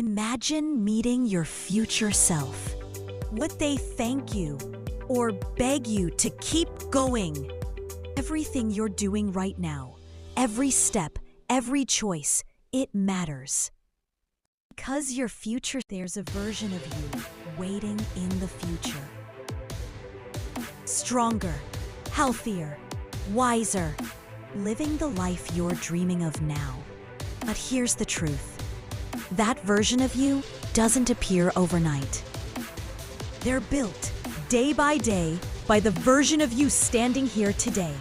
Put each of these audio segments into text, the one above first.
Imagine meeting your future self. Would they thank you or beg you to keep going? Everything you're doing right now, every step, every choice, it matters. Because your future, there's a version of you waiting in the future. Stronger, healthier, wiser, living the life you're dreaming of now. But here's the truth. That version of you doesn't appear overnight. They're built day by day by the version of you standing here today.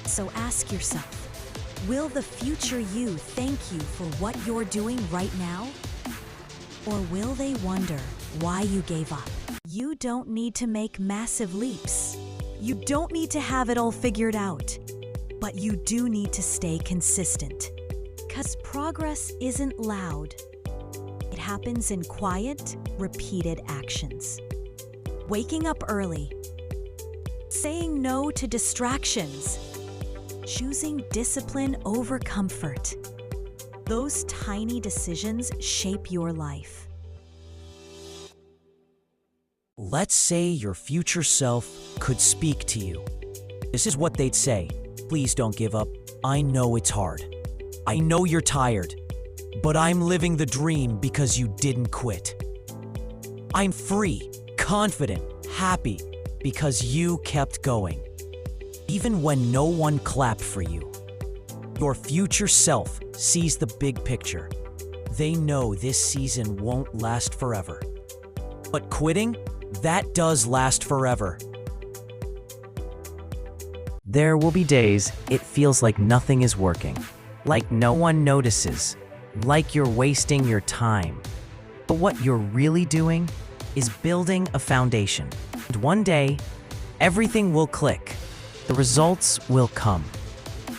So ask yourself, will the future you thank you for what you're doing right now? Or will they wonder why you gave up? You don't need to make massive leaps. You don't need to have it all figured out. But you do need to stay consistent. Because progress isn't loud. It happens in quiet, repeated actions. Waking up early. Saying no to distractions. Choosing discipline over comfort. Those tiny decisions shape your life. Let's say your future self could speak to you. This is what they'd say. Please don't give up. I know it's hard. I know you're tired, but I'm living the dream because you didn't quit. I'm free, confident, happy because you kept going. Even when no one clapped for you. Your future self sees the big picture. They know this season won't last forever. But quitting, that does last forever. There will be days it feels like nothing is working, like no one notices, like you're wasting your time. But what you're really doing is building a foundation. And one day, everything will click. The results will come.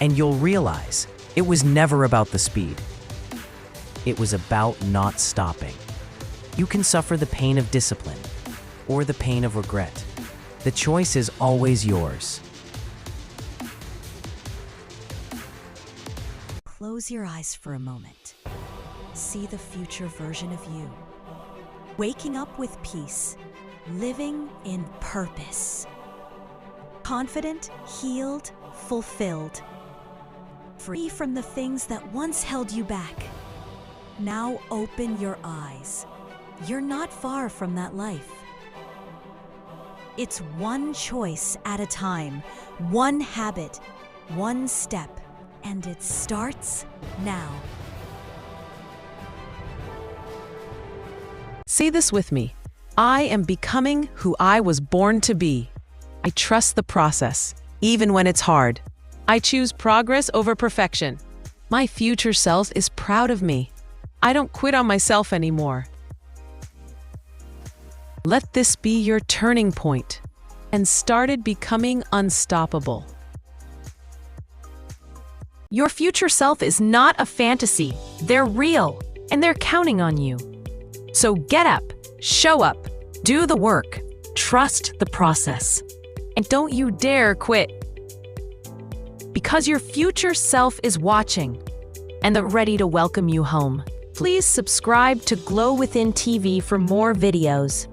And you'll realize it was never about the speed. It was about not stopping. You can suffer the pain of discipline or the pain of regret. The choice is always yours. Close your eyes for a moment. See the future version of you. Waking up with peace, living in purpose. Confident, healed, fulfilled. Free from the things that once held you back. Now open your eyes. You're not far from that life. It's one choice at a time, one habit, one step, and it starts now. Say this with me. I am becoming who I was born to be. I trust the process, even when it's hard. I choose progress over perfection. My future self is proud of me. I don't quit on myself anymore. Let this be your turning point and started becoming unstoppable. Your future self is not a fantasy. They're real, and they're counting on you. So get up, show up, do the work, trust the process, and don't you dare quit. Because your future self is watching, and they're ready to welcome you home. Please subscribe to GlowWithinTV for more videos.